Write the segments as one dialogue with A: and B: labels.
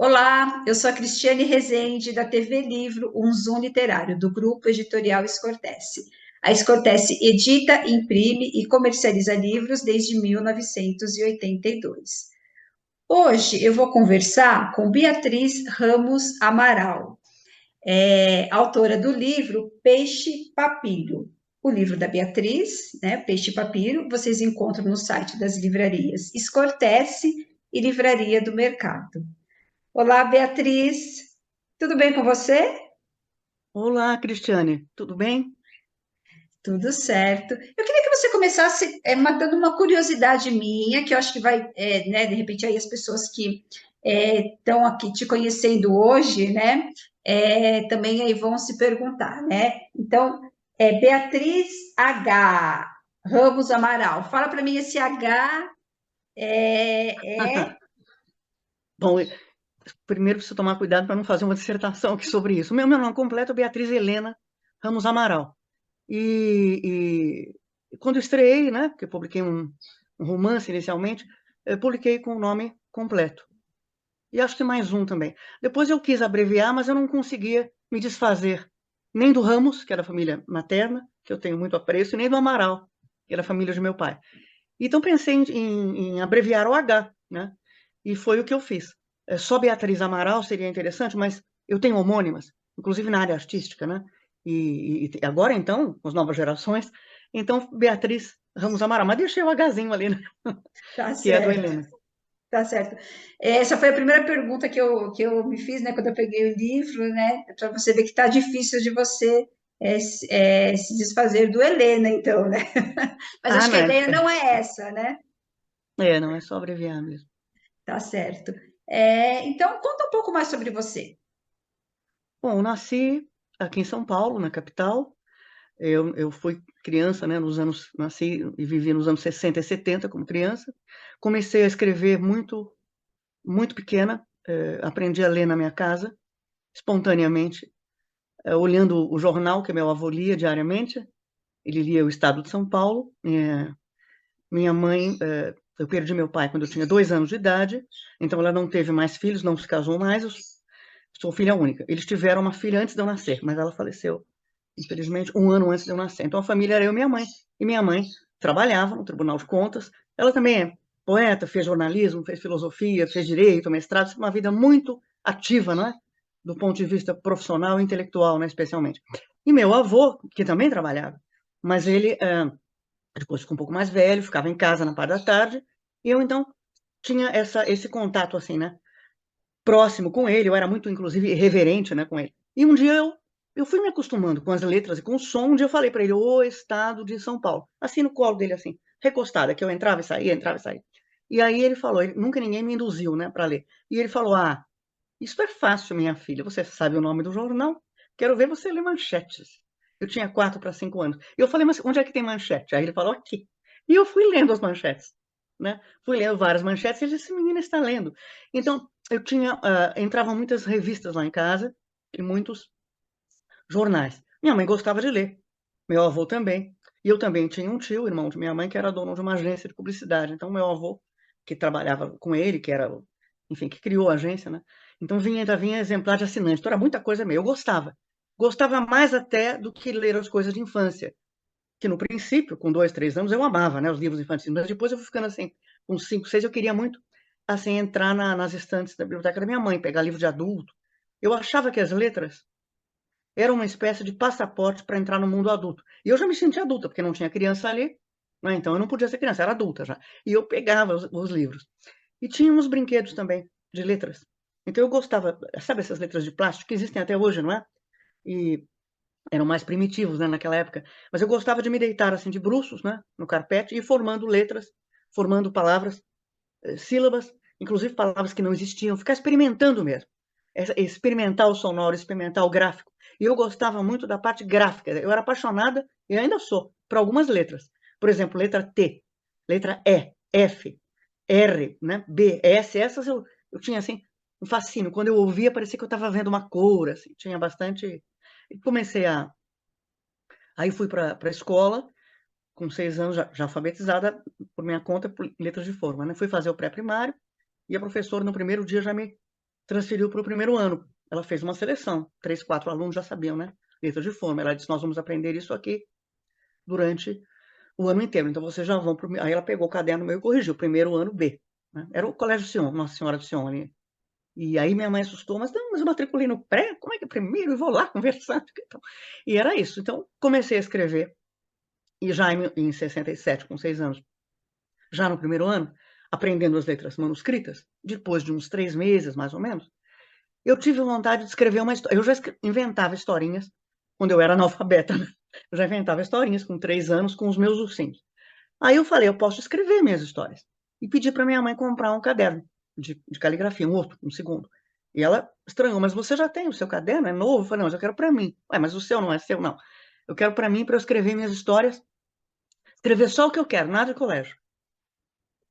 A: Olá, eu sou a Cristiane Rezende, da TV Livro, um Zoom literário, do Grupo Editorial Escortece. A Escortece edita, imprime e comercializa livros desde 1982. Hoje eu vou conversar com Beatriz Ramos Amaral, autora do livro Peixe Papiro. O livro da Beatriz, né, Peixe Papiro, vocês encontram no site das livrarias Escortece e Livraria do Mercado. Olá, Beatriz. Tudo bem com você?
B: Olá, Cristiane, tudo bem?
A: Tudo certo. Eu queria que você começasse matando uma curiosidade minha, que eu acho que vai, né, de repente aí as pessoas que estão aqui te conhecendo hoje, né, também aí vão se perguntar, né? Então, Beatriz H. Ramos Amaral. Fala para mim esse H é
B: Bom, primeiro preciso tomar cuidado para não fazer uma dissertação aqui sobre isso. Meu nome completo é Beatriz Helena Ramos Amaral. E quando eu estreiei, né, porque eu publiquei um romance inicialmente, eu publiquei com o nome completo. E acho que mais um também. Depois eu quis abreviar, mas eu não conseguia me desfazer nem do Ramos, que era a família materna, que eu tenho muito apreço, e nem do Amaral, que era a família de meu pai. Então pensei em abreviar o H, né? E foi o que eu fiz. Só Beatriz Amaral seria interessante, mas eu tenho homônimas, inclusive na área artística, né? E agora, então, com as novas gerações, então Beatriz Ramos Amaral, mas deixei o Hzinho ali, né?
A: Tá
B: Que é do
A: certo.
B: Helena.
A: Tá certo. Essa foi a primeira pergunta que eu me fiz, né, quando eu peguei o livro, né, para você ver que tá difícil de você se desfazer do Helena, então, né? Mas
B: Ah,
A: acho que
B: não,
A: a ideia não é essa, né?
B: não é só abreviar mesmo.
A: Tá certo. Então, conta um pouco mais sobre você.
B: Bom, eu nasci aqui em São Paulo, na capital. Eu fui criança, né, nasci e vivi nos anos 60 e 70 como criança. Comecei a escrever muito, muito pequena, aprendi a ler na minha casa, espontaneamente, olhando o jornal que meu avô lia diariamente. Ele lia o Estado de São Paulo. Minha mãe, eu perdi meu pai quando eu tinha 2 anos de idade, então ela não teve mais filhos, não se casou mais. Eu sou filha única. Eles tiveram uma filha antes de eu nascer, mas ela faleceu, infelizmente, um ano antes de eu nascer. Então a família era eu e minha mãe. E minha mãe trabalhava no Tribunal de Contas. Ela também é poeta, fez jornalismo, fez filosofia, fez direito, mestrado, uma vida muito ativa, não é? Do ponto de vista profissional e intelectual, né, especialmente. E meu avô, que também trabalhava, mas ele depois ficou um pouco mais velho, ficava em casa na parte da tarde, e eu então tinha esse contato assim, né? Próximo com ele, eu era muito, inclusive, irreverente, né, com ele. E um dia eu fui me acostumando com as letras e com o som. Um dia eu falei para ele, o Estado de São Paulo, assim no colo dele, assim, recostada, que eu entrava e saía, entrava e saía. E aí ele falou, nunca ninguém me induziu, né, para ler. E ele falou, isso é fácil, minha filha, você sabe o nome do jornal, quero ver você ler manchetes. Eu tinha 4 para 5 anos. E eu falei, mas onde é que tem manchete? Aí ele falou, aqui. E eu fui lendo as manchetes, né? Fui lendo várias manchetes e ele disse, esse menino está lendo. Então, entravam muitas revistas lá em casa e muitos jornais. Minha mãe gostava de ler, meu avô também. E eu também tinha um tio, irmão de minha mãe, que era dono de uma agência de publicidade. Então, meu avô, que trabalhava com ele, que era, enfim, que criou a agência, né? Então, vinha exemplar de assinante. Então, era muita coisa mesmo. Eu gostava. Gostava mais até do que ler as coisas de infância. Que no princípio, com 2, 3 anos, eu amava, né, os livros infantis. Mas depois eu fui ficando assim, com 5, 6, eu queria muito, assim, entrar nas estantes da biblioteca da minha mãe, pegar livro de adulto. Eu achava que as letras eram uma espécie de passaporte para entrar no mundo adulto. E eu já me sentia adulta, porque não tinha criança ali, né? Então eu não podia ser criança, era adulta já. E eu pegava os livros. E tinha uns brinquedos também, de letras. Então eu gostava, sabe essas letras de plástico que existem até hoje, não é? E eram mais primitivos, né, naquela época. Mas eu gostava de me deitar assim de bruços, né, no carpete e ir formando letras, formando palavras, sílabas, inclusive palavras que não existiam, ficar experimentando mesmo. Experimentar o sonoro, experimentar o gráfico. E eu gostava muito da parte gráfica. Eu era apaixonada, e ainda sou, por algumas letras. Por exemplo, letra T, letra E, F, R, né, B, S. Essas eu tinha, assim, um fascínio. Quando eu ouvia, parecia que eu estava vendo uma cor, assim, tinha bastante... E comecei a... Aí fui para a escola, com 6 anos, já alfabetizada, por minha conta, por letras de forma, né? Fui fazer o pré-primário, e a professora, no primeiro dia, já me transferiu para o primeiro ano. Ela fez uma seleção, 3, 4 alunos já sabiam, né? Letra de forma. Ela disse: nós vamos aprender isso aqui durante o ano inteiro. Então vocês já vão para. Aí ela pegou o caderno meu e corrigiu, primeiro ano B. Né? Era o Colégio Sion, Nossa Senhora de Sion ali. E aí minha mãe assustou, mas não, mas eu matriculei no pré, como é que é primeiro? E vou lá conversar. Então, e era isso. Então comecei a escrever, e já em 67, com 6 anos, já no primeiro ano, aprendendo as letras manuscritas, depois de uns 3 meses, mais ou menos, eu tive vontade de escrever uma história. Eu já inventava historinhas quando eu era analfabeta, né? Eu já inventava historinhas com 3 anos com os meus ursinhos. Aí eu falei, eu posso escrever minhas histórias. E pedi para minha mãe comprar um caderno de caligrafia, um outro, um segundo. E ela estranhou, mas você já tem o seu caderno? É novo? Eu falei, não, mas eu quero para mim. Ué, mas o seu não é seu, não. Eu quero para mim, para eu escrever minhas histórias, escrever só o que eu quero, nada de colégio.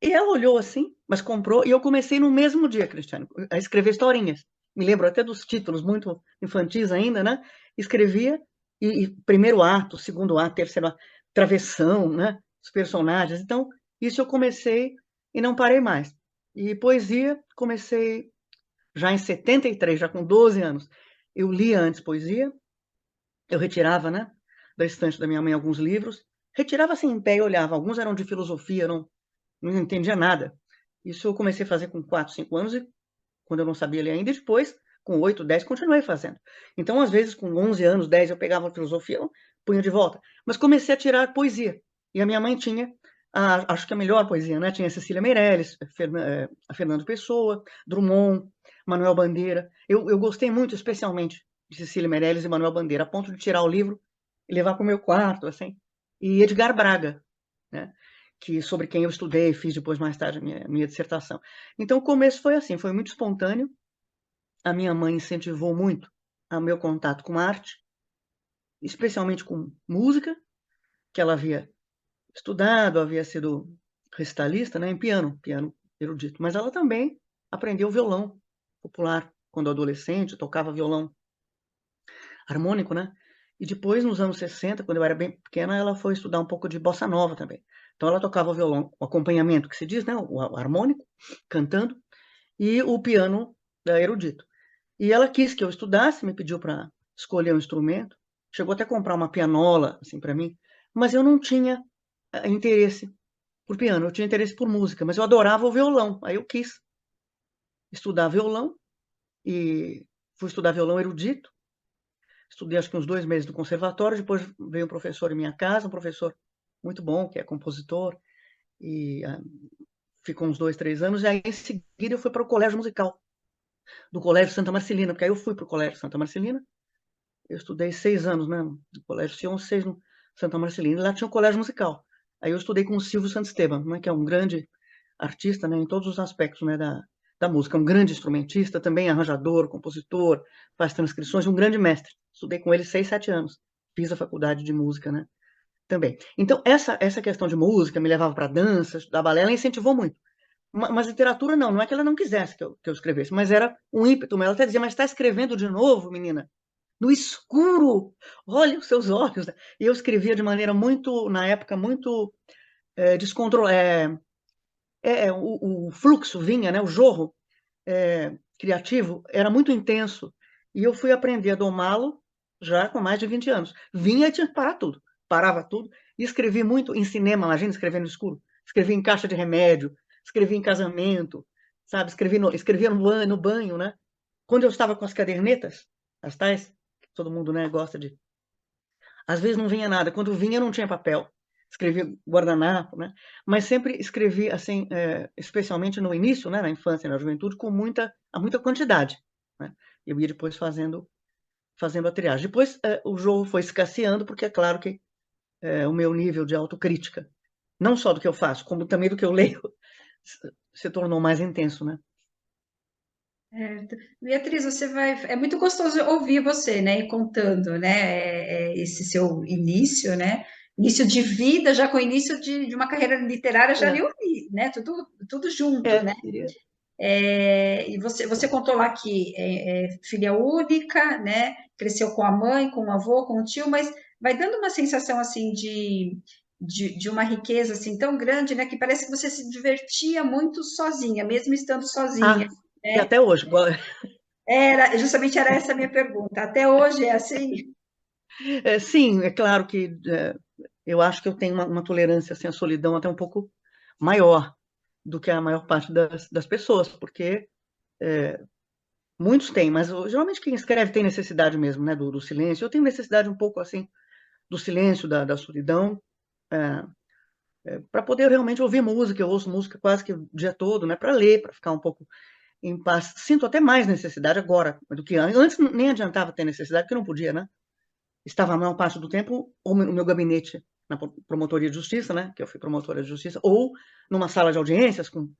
B: E ela olhou assim, mas comprou, e eu comecei no mesmo dia, Cristiano, a escrever historinhas. Me lembro até dos títulos, muito infantis ainda, né? Escrevia, e primeiro ato, segundo ato, terceiro ato, travessão, né? Os personagens. Então, isso eu comecei e não parei mais. E poesia, comecei já em 73, já com 12 anos. Eu lia antes poesia, eu retirava, né? Da estante da minha mãe alguns livros, retirava assim em pé e olhava. Alguns eram de filosofia, não entendia nada. Isso eu comecei a fazer com 4, 5 anos, e quando eu não sabia ler ainda, e depois, com 8, 10, continuei fazendo. Então, às vezes, com 11 anos, 10, eu pegava a filosofia, eu punha de volta. Mas comecei a tirar poesia. E a minha mãe tinha, acho que a melhor poesia, né? Tinha a Cecília Meirelles, a Fernando Pessoa, Drummond, Manuel Bandeira. Eu gostei muito, especialmente, de Cecília Meirelles e Manuel Bandeira, a ponto de tirar o livro e levar para o meu quarto, assim. E Edgar Braga, né? Que sobre quem eu estudei, fiz depois mais tarde a minha dissertação. Então o começo foi assim, foi muito espontâneo. A minha mãe incentivou muito o meu contato com arte, especialmente com música, que ela havia estudado, havia sido recitalista, né, em piano erudito, mas ela também aprendeu violão popular quando adolescente, tocava violão harmônico, né? E depois, nos anos 60, quando eu era bem pequena, ela foi estudar um pouco de bossa nova também. Então, ela tocava o violão, o acompanhamento, que se diz, né? O harmônico, cantando, e o piano erudito. E ela quis que eu estudasse, me pediu para escolher um instrumento, chegou até a comprar uma pianola, assim, para mim, mas eu não tinha interesse por piano, eu tinha interesse por música, mas eu adorava o violão. Aí eu quis estudar violão, e fui estudar violão erudito. Estudei acho que uns 2 meses no conservatório, depois veio um professor em minha casa, um professor muito bom, que é compositor, e ficou uns 2, 3 anos, e aí em seguida eu fui para o colégio musical, do Colégio Santa Marcelina, porque aí eu fui para o Colégio Santa Marcelina, eu estudei 6 anos, né, no Colégio Sion, 6 no Santa Marcelina, e lá tinha um colégio musical. Aí eu estudei com o Silvio Santisteban, né, que é um grande artista, né, em todos os aspectos, né, da música, um grande instrumentista, também arranjador, compositor, faz transcrições, um grande mestre. Estudei com ele 6, 7 anos. Fiz a faculdade de música, né, também. Então, essa questão de música me levava para dança, estudar balé, ela incentivou muito. Mas literatura não é que ela não quisesse que eu escrevesse, mas era um ímpeto. Mas ela até dizia, mas está escrevendo de novo, menina? No escuro, olha os seus olhos. E eu escrevia de maneira muito, na época, muito descontrolada. O fluxo vinha, né, o jorro criativo era muito intenso. E eu fui aprender a domá-lo já com mais de 20 anos. Vinha e tinha que parar tudo. Parava tudo. E escrevi muito em cinema, imagina escrever no escuro. Escrevi em caixa de remédio, escrevi em casamento, sabe? Escrevia no banho, né? Quando eu estava com as cadernetas, as tais, que todo mundo, né, gosta de. Às vezes não vinha nada. Quando vinha, não tinha papel. Escrevia guardanapo, né? Mas sempre escrevi, assim, especialmente no início, né, na infância e na juventude, com muita quantidade, né? Eu ia depois fazendo a triagem. Depois, o jogo foi escasseando, porque é claro que o meu nível de autocrítica, não só do que eu faço, como também do que eu leio, se tornou mais intenso, né?
A: Certo. Beatriz, você vai. É muito gostoso ouvir você, né, e contando, né, esse seu início, né, início de vida, já com o início de uma carreira literária, já
B: É,
A: ali, né, tudo junto, né?
B: diria.
A: E você contou lá que é filha única, né, cresceu com a mãe, com o avô, com o tio, mas vai dando uma sensação assim de uma riqueza assim tão grande, né, que parece que você se divertia muito sozinha, mesmo estando
B: Ah,
A: sozinha.
B: E até hoje.
A: Justamente era essa a minha pergunta. Até hoje é assim?
B: Sim, é claro que eu acho que eu tenho uma tolerância assim, à solidão até um pouco maior do que a maior parte das pessoas, porque muitos têm, mas geralmente quem escreve tem necessidade mesmo, né, do silêncio. Eu tenho necessidade um pouco assim do silêncio, da solidão, para poder realmente ouvir música. Eu ouço música quase que o dia todo, né, para ler, para ficar um pouco em paz. Sinto até mais necessidade agora do que antes. Antes nem adiantava ter necessidade, porque não podia, né? Estava a maior parte do tempo ou no meu gabinete na promotoria de justiça, né, que eu fui promotora de justiça, ou numa sala de audiências com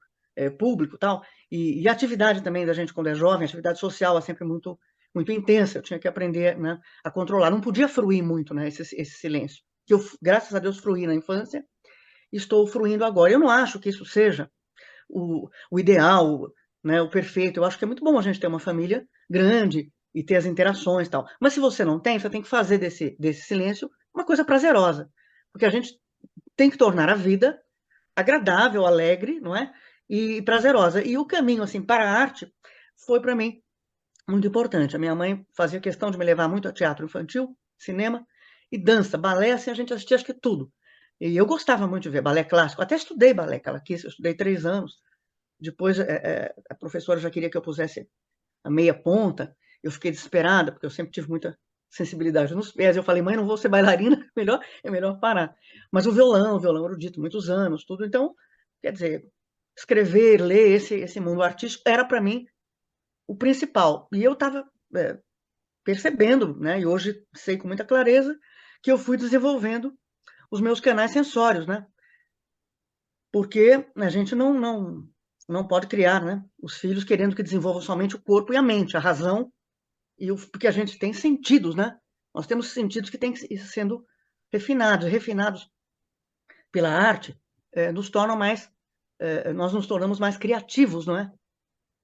B: público e tal, e a atividade também da gente quando é jovem, a atividade social é sempre muito intensa, eu tinha que aprender, né, a controlar, não podia fruir muito, né, esse silêncio, que eu, graças a Deus, fruí na infância, e estou fruindo agora. Eu não acho que isso seja o ideal, né, o perfeito. Eu acho que é muito bom a gente ter uma família grande e ter as interações e tal. Mas se você não tem, você tem que fazer desse silêncio uma coisa prazerosa. Porque a gente tem que tornar a vida agradável, alegre, não é? E prazerosa. E o caminho, assim, para a arte foi, para mim, muito importante. A minha mãe fazia questão de me levar muito a teatro infantil, cinema e dança, balé, assim, a gente assistia acho que tudo. E eu gostava muito de ver balé clássico, até estudei balé, que ela quis, eu estudei 3 anos, depois a professora já queria que eu pusesse a meia ponta. Eu fiquei desesperada, porque eu sempre tive muita sensibilidade nos pés. Eu falei, mãe, não vou ser bailarina, é melhor parar. Mas o violão erudito, muitos anos, tudo. Então, quer dizer, escrever, ler esse mundo artístico era para mim o principal. E eu estava percebendo, né? E hoje sei com muita clareza que eu fui desenvolvendo os meus canais sensórios, né? Porque a gente não pode criar, né, os filhos querendo que desenvolvam somente o corpo e a mente, a razão, porque a gente tem sentidos, né? Nós temos sentidos que têm que ir sendo refinados pela arte, nós nos tornamos mais criativos, não é?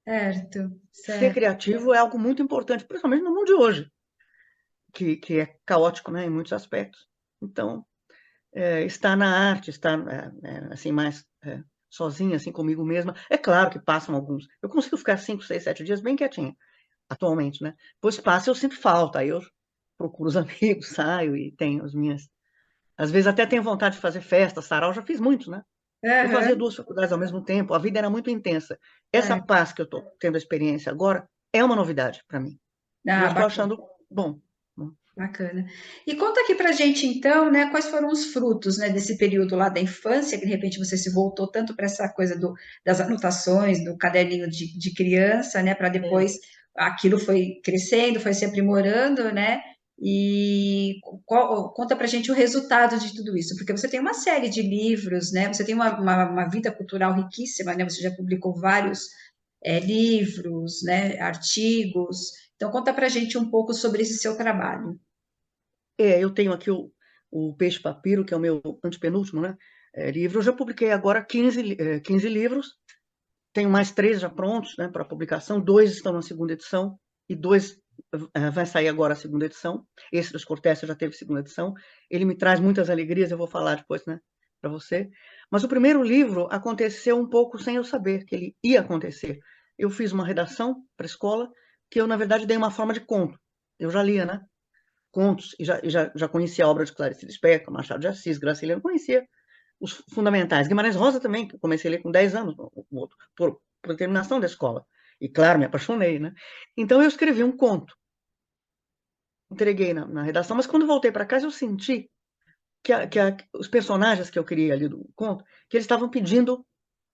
A: Certo,
B: Ser
A: certo.
B: criativo é algo muito importante, principalmente no mundo de hoje, que é caótico, né, em muitos aspectos. Então, estar na arte, estar assim mais sozinha, assim comigo mesma. É claro que passam alguns. Eu consigo ficar 5, 6, 7 dias bem quietinha, atualmente, né? Depois passa, eu sinto falta. Aí eu procuro os amigos, saio e tenho as minhas. Às vezes até tenho vontade de fazer festa, sarau, já fiz muito, né? Eu fazia
A: Aham,
B: 2 faculdades ao mesmo tempo, a vida era muito intensa. Essa
A: certo.
B: paz que eu estou tendo a experiência agora é uma novidade para mim. E eu
A: Ah,
B: estou
A: bacana.
B: achando bom.
A: Bacana. E conta aqui para gente, então, né, quais foram os frutos, né, desse período lá da infância, que de repente você se voltou tanto para essa coisa das anotações, do caderninho de criança, né, para
B: É.
A: depois aquilo foi crescendo, foi se aprimorando, né? E conta para gente o resultado de tudo isso, porque você tem uma série de livros, né? Você tem uma vida cultural riquíssima, né? Você já publicou vários livros, né, artigos. Então, conta para gente um pouco sobre esse seu trabalho.
B: Eu tenho aqui o Peixe Papiro, que é o meu antepenúltimo, né, livro. Eu já publiquei agora 15 livros, tenho mais 3 já prontos, né, para publicação, 2 estão na segunda edição e 2 vai sair agora a segunda edição. Esse dos Cortésio já teve segunda edição. Ele me traz muitas alegrias, eu vou falar depois, né, para você. Mas o primeiro livro aconteceu um pouco sem eu saber que ele ia acontecer. Eu fiz uma redação para a escola que eu, na verdade, dei uma forma de conto. Eu já lia, né? Contos, e já conhecia a obra de Clarice Lispector, Machado de Assis, Graciliano, conhecia os fundamentais. Guimarães Rosa também, que eu comecei a ler com 10 anos, por determinação da escola. E, claro, me apaixonei, né? Então, eu escrevi um conto, entreguei na redação, mas quando voltei para casa, eu senti que os personagens que eu queria ali do conto, que eles estavam pedindo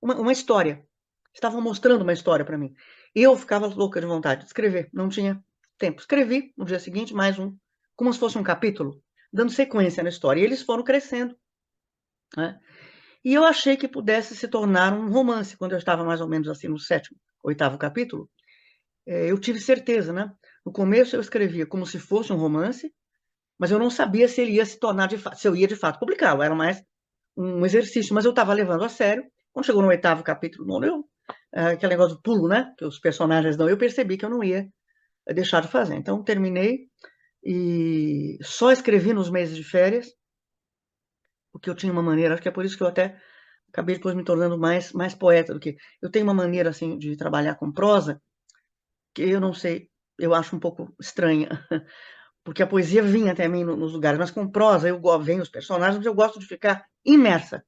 B: uma história, estavam mostrando uma história para mim. E eu ficava louca de vontade de escrever, não tinha tempo. Escrevi no dia seguinte mais um, como se fosse um capítulo, dando sequência na história. E eles foram crescendo, né? E eu achei que pudesse se tornar um romance, quando eu estava mais ou menos assim no 7º, 8º capítulo. Eu tive certeza, né? No começo eu escrevia como se fosse um romance, mas eu não sabia se ele ia se tornar de fato, se eu ia de fato publicá-lo. Era mais um exercício, mas eu estava levando a sério. Quando chegou no 8º capítulo, nono, aquele negócio do pulo, né? Que os personagens dão, eu percebi que eu não ia deixar de fazer. Então, terminei e só escrevi nos meses de férias, porque eu tinha uma maneira, acho que é por isso que eu até acabei depois me tornando mais poeta do que... Eu tenho uma maneira, assim, de trabalhar com prosa, que eu não sei, eu acho um pouco estranha, porque a poesia vinha até mim nos lugares, mas com prosa vem os personagens, mas eu gosto de ficar imersa.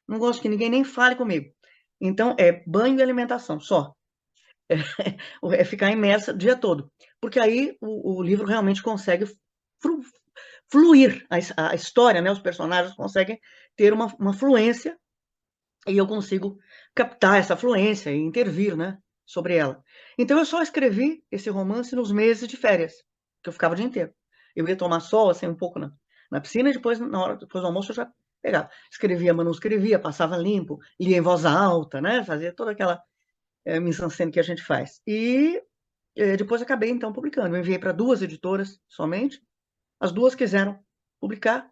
B: Não gosto que ninguém nem fale comigo. Então, é banho e alimentação, só. É ficar imersa o dia todo. Porque aí o livro realmente consegue fluir a história, né? Os personagens conseguem ter uma fluência e eu consigo captar essa fluência e intervir, né, sobre ela. Então eu só escrevi esse romance nos meses de férias, que eu ficava o dia inteiro. Eu ia tomar sol, assim, um pouco na piscina e depois, depois do almoço, eu já pegava. Escrevia, mas não escrevia, passava limpo, lia em voz alta, né, fazia toda aquela mise-en-scène que a gente faz. E depois acabei, então, publicando. Eu enviei para 2 editoras somente, as 2 quiseram publicar,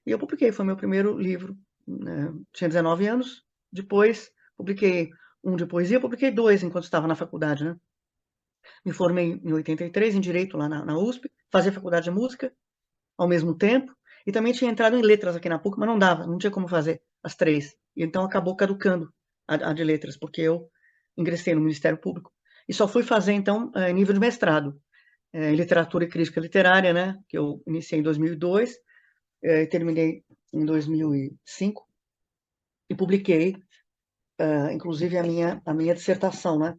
B: e eu publiquei, foi meu primeiro livro, né? Tinha 19 anos, depois publiquei um de poesia, publiquei 2 enquanto estava na faculdade, né? Me formei em 83 em Direito lá na USP, fazia faculdade de música ao mesmo tempo, e também tinha entrado em letras aqui na PUC, mas não dava, não tinha como fazer as 3. E então acabou caducando a de letras, porque eu ingressei no Ministério Público. E só fui fazer, então, em nível de mestrado, em literatura e crítica literária, né? Que eu iniciei em 2002, terminei em 2005 e publiquei, inclusive, a minha dissertação, né?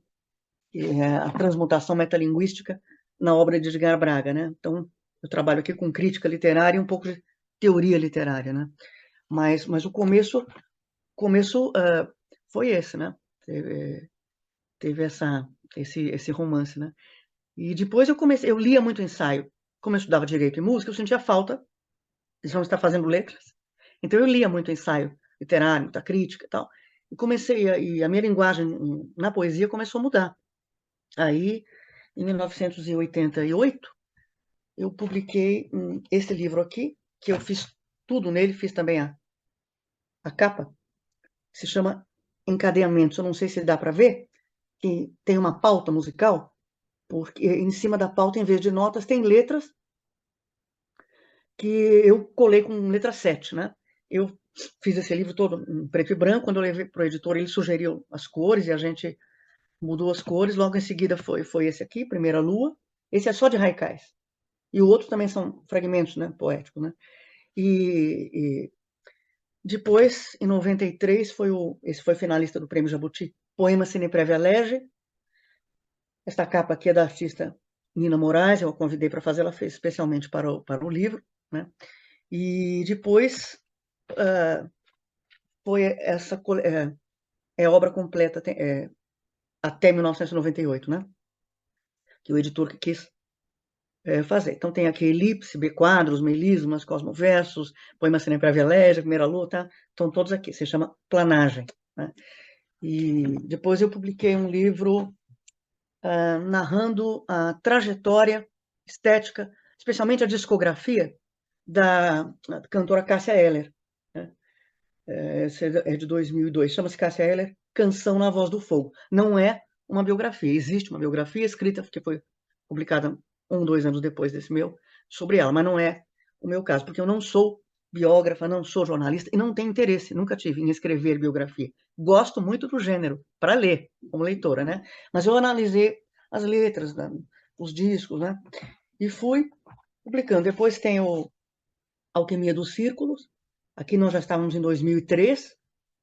B: Que é a transmutação metalinguística na obra de Edgar Braga, né? Então, eu trabalho aqui com crítica literária e um pouco de teoria literária, né? Mas o começo foi esse, né? Teve esse romance, né? E depois eu lia muito ensaio. Como eu estudava direito e música, eu sentia falta de não estar fazendo letras. Então eu lia muito ensaio literário, muita crítica e tal. E a minha linguagem na poesia começou a mudar. Aí, em 1988, eu publiquei esse livro aqui, que eu fiz tudo nele, fiz também a capa, que se chama Encadeamentos. Eu não sei se dá para ver, que tem uma pauta musical, porque em cima da pauta, em vez de notas, tem letras que eu colei com letra 7, né? Eu fiz esse livro todo em preto e branco. Quando eu levei para o editor, ele sugeriu as cores e a gente mudou as cores. Logo em seguida foi esse aqui, Primeira Lua. Esse é só de Haikais. E o outro também são fragmentos, né, poéticos, né? E depois, em 93, esse foi finalista do Prêmio Jabuti, Poema Cine Prévia Lege. Esta capa aqui é da artista Nina Moraes, eu a convidei para fazer, ela fez especialmente para o livro, né? E depois foi essa obra completa até 1998, né? Que o editor que quis fazer. Então tem aqui Elipse, B quadros, Melismas, Cosmoversos, Poema Cine Prévia Lege, Primeira Lua, tá? Estão todos aqui, se chama Planagem, né? E depois eu publiquei um livro narrando a trajetória estética, especialmente a discografia da cantora Cássia Eller, né? Esse é de 2002, chama-se Cássia Eller, Canção na Voz do Fogo. Não é uma biografia, existe uma biografia escrita, que foi publicada 2 anos depois desse meu, sobre ela, mas não é o meu caso, porque eu não sou biógrafa, não sou jornalista e não tenho interesse, nunca tive em escrever biografia. Gosto muito do gênero, para ler, como leitora, né? Mas eu analisei as letras, né? Os discos, né? E fui publicando. Depois tem o Alquimia dos Círculos. Aqui nós já estávamos em 2003,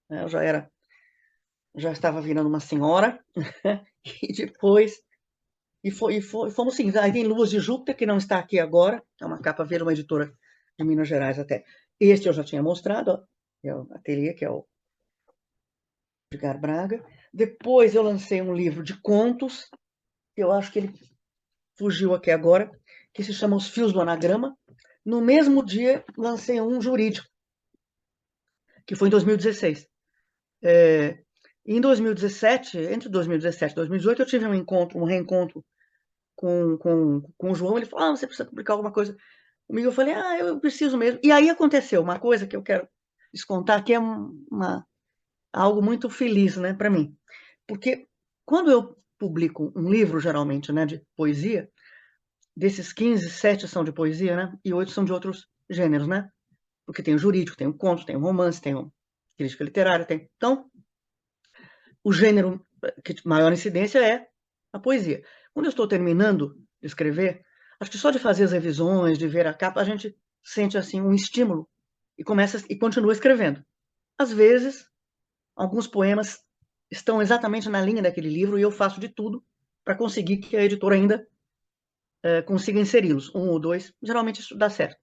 B: né? Eu já estava virando uma senhora. E depois fomos sim. Aí tem Luas de Júpiter, que não está aqui agora, é uma capa verde, uma editora de Minas Gerais até. Este eu já tinha mostrado, ó, é o Ateliê, que é o Edgar Braga. Depois eu lancei um livro de contos, eu acho que ele fugiu aqui agora, que se chama Os Fios do Anagrama. No mesmo dia, lancei um jurídico, que foi em 2016. Em 2017, entre 2017 e 2018, eu tive um reencontro com o João. Ele falou, você precisa publicar alguma coisa comigo. Eu falei, eu preciso mesmo. E aí aconteceu uma coisa que eu quero lhes contar, que é algo muito feliz, né, para mim. Porque quando eu publico um livro, geralmente, né, de poesia, desses 15, 7 são de poesia, né, e 8 são de outros gêneros, né? Porque tem o jurídico, tem o conto, tem o romance, tem o crítica literária, tem. Então, o gênero que maior incidência é a poesia. Quando eu estou terminando de escrever, acho que só de fazer as revisões, de ver a capa, a gente sente assim um estímulo e começa e continua escrevendo. Às vezes, alguns poemas estão exatamente na linha daquele livro e eu faço de tudo para conseguir que a editora ainda consiga inseri-los, um ou dois. Geralmente isso dá certo.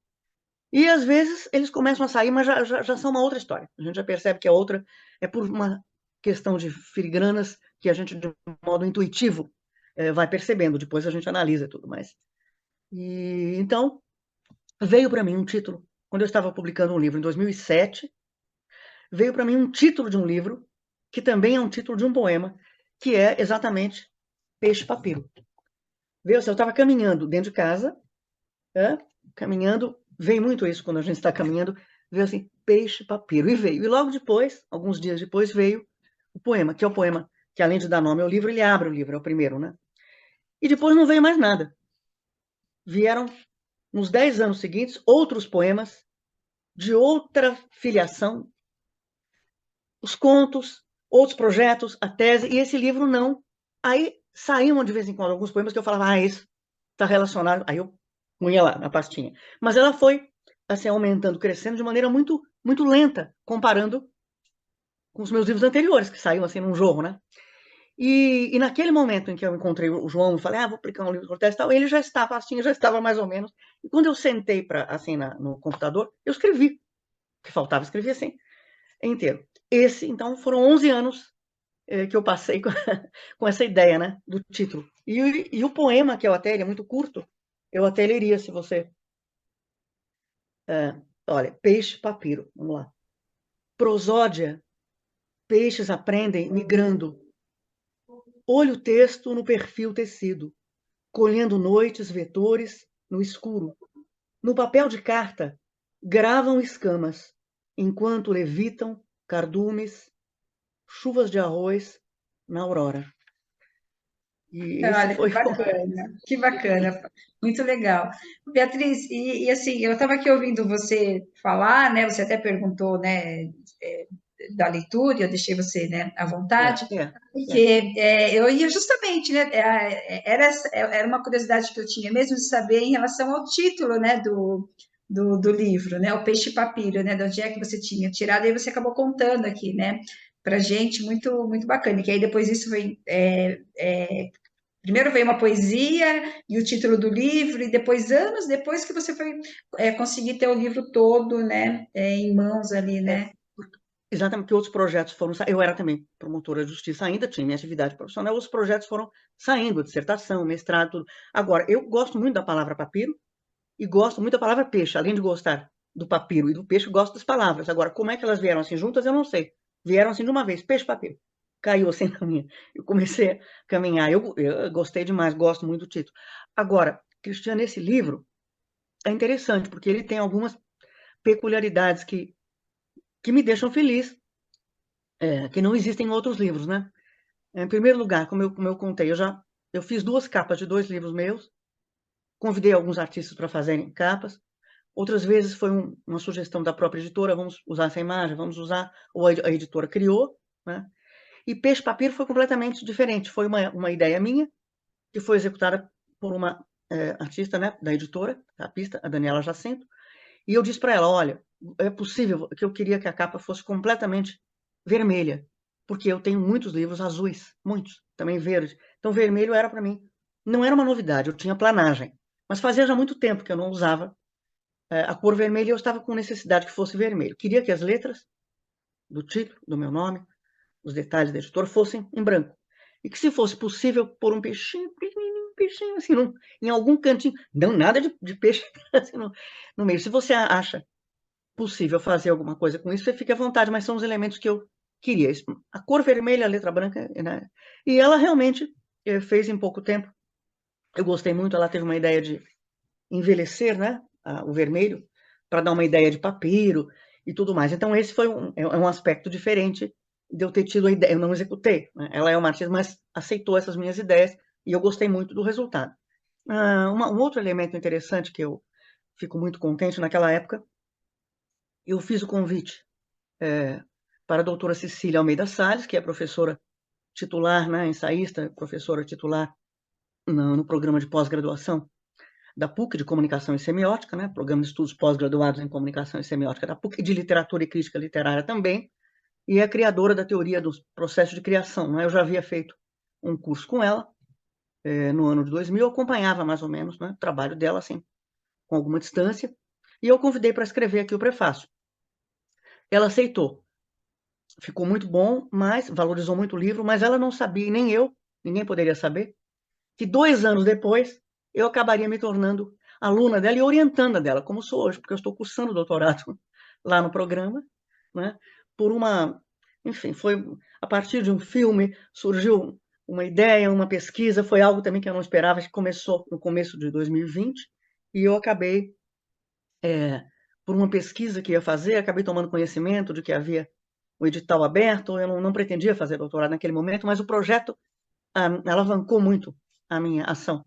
B: E às vezes eles começam a sair, mas já são uma outra história. A gente já percebe que a outra é por uma questão de filigranas que a gente, de modo intuitivo, vai percebendo. Depois a gente analisa tudo mais. E então veio para mim um título. Quando eu estava publicando um livro em 2007, veio para mim um título de um livro que também é um título de um poema, que é exatamente Peixe Papiro. Veio, assim, eu estava caminhando dentro de casa, caminhando, vem muito isso quando a gente está caminhando, veio assim, Peixe Papiro, e veio. E logo depois, alguns dias depois, veio o poema, que é o poema que, além de dar nome ao livro, ele abre o livro, é o primeiro, né? E depois não veio mais nada. Vieram, nos 10 anos seguintes, outros poemas de outra filiação, os contos, outros projetos, a tese, e esse livro não. Aí saíam de vez em quando alguns poemas que eu falava, isso está relacionado. Aí eu punha lá na pastinha. Mas ela foi assim, aumentando, crescendo de maneira muito, muito lenta, comparando com os meus livros anteriores, que saíam assim num jorro, né? E naquele momento em que eu encontrei o João e falei, vou aplicar um livro de Cortez e tal, ele já estava assim, já estava mais ou menos. E quando eu sentei para assim no computador, eu escrevi, o que faltava escrever assim, inteiro. Esse, então, foram 11 anos que eu passei com essa ideia, né, do título. E o poema, que eu até, ele é muito curto, eu até leria, se você... olha, Peixe Papiro, vamos lá. Prosódia, peixes aprendem migrando. Olho o texto no perfil tecido, colhendo noites vetores no escuro. No papel de carta, gravam escamas, enquanto levitam cardumes, chuvas de arroz na aurora. E esse
A: Olha,
B: foi
A: que bacana, muito legal. Beatriz, assim, eu estava aqui ouvindo você falar, né? Você até perguntou, né, da leitura, e eu deixei você, né, à vontade, porque eu ia justamente, né, era uma curiosidade que eu tinha mesmo de saber em relação ao título, né, do livro, né, o Peixe Papiro, né, de onde é que você tinha tirado, e você acabou contando aqui, né, para gente, muito, muito bacana, que aí depois isso foi primeiro veio uma poesia e o título do livro, e depois, anos depois, que você foi conseguir ter o livro todo, né, em mãos ali,
B: é,
A: né?
B: exatamente, que outros projetos foram saindo. Eu era também promotora de justiça, ainda tinha minha atividade profissional, os projetos foram saindo, dissertação, mestrado, tudo. Agora, eu gosto muito da palavra papiro e gosto muito da palavra peixe, além de gostar do papiro e do peixe, gosto das palavras. Agora, como é que elas vieram assim juntas, eu não sei. Vieram assim de uma vez, peixe, papiro. Caiu assim na minha. Eu comecei a caminhar. Eu gostei demais, gosto muito do título. Agora, Cristiano, esse livro é interessante, porque ele tem algumas peculiaridades que me deixam feliz, que não existem em outros livros, né? Em primeiro lugar, como eu contei, eu fiz 2 capas de 2 livros meus, convidei alguns artistas para fazerem capas. Outras vezes foi uma sugestão da própria editora, vamos usar essa imagem, vamos usar, ou a editora criou, né? E Peixe Papiro foi completamente diferente. Foi uma ideia minha, que foi executada por uma artista, né, da editora, capista, a Daniela Jacinto, e eu disse para ela, olha, é possível que eu queria que a capa fosse completamente vermelha, porque eu tenho muitos livros azuis, muitos, também verdes. Então, vermelho era para mim, não era uma novidade, eu tinha planagem, mas fazia já muito tempo que eu não usava a cor vermelha, eu estava com necessidade que fosse vermelho. Queria que as letras do título, do meu nome, os detalhes da editora fossem em branco. E que, se fosse possível, pôr um peixinho, pequenininho, peixinho, assim, em algum cantinho. Não, nada de peixe assim, no meio. Se você acha possível fazer alguma coisa com isso, você fique à vontade, mas são os elementos que eu queria. A cor vermelha, a letra branca, né? E ela realmente fez em pouco tempo. Eu gostei muito, ela teve uma ideia de envelhecer, né, o vermelho, para dar uma ideia de papiro e tudo mais. Então, esse foi um aspecto diferente de eu ter tido a ideia. Eu não executei, né? Ela é uma artista, mas aceitou essas minhas ideias e eu gostei muito do resultado. Um outro elemento interessante que eu fico muito contente, naquela época, eu fiz o convite para a doutora Cecília Almeida Salles, que é professora titular, né, ensaísta, professora titular no programa de pós-graduação da PUC, de Comunicação e Semiótica, né, programa de estudos pós-graduados em Comunicação e Semiótica da PUC, e de Literatura e Crítica Literária também, e é criadora da teoria dos processos de criação. Né? Eu já havia feito um curso com ela, no ano de 2000, eu acompanhava mais ou menos, né, o trabalho dela, assim, com alguma distância, e eu convidei para escrever aqui o prefácio. Ela aceitou. Ficou muito bom, mas valorizou muito o livro, mas ela não sabia, e nem eu, ninguém poderia saber, que 2 anos depois eu acabaria me tornando aluna dela e orientanda dela, como sou hoje, porque eu estou cursando doutorado lá no programa, né? Por uma, enfim, foi a partir de um filme, surgiu uma ideia, uma pesquisa, foi algo também que eu não esperava, que começou no começo de 2020, e eu acabei, por uma pesquisa que ia fazer, acabei tomando conhecimento de que havia o edital aberto, eu não pretendia fazer doutorado naquele momento, mas o projeto alavancou muito a minha ação.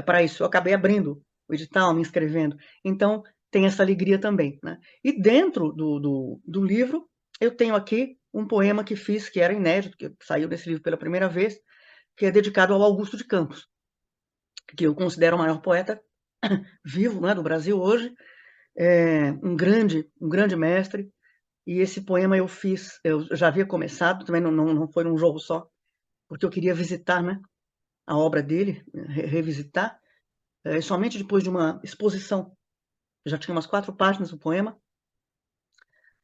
B: Para isso, eu acabei abrindo o edital, me inscrevendo. Então, tem essa alegria também. Né? E dentro do livro, eu tenho aqui um poema que fiz, que era inédito, que saiu desse livro pela primeira vez, que é dedicado ao Augusto de Campos, que eu considero o maior poeta vivo, né, do Brasil hoje, um grande mestre. E esse poema eu fiz, eu já havia começado, também não foi num jogo só, porque eu queria visitar, né, a obra dele, revisitar, somente depois de uma exposição, já tinha umas 4 páginas o poema,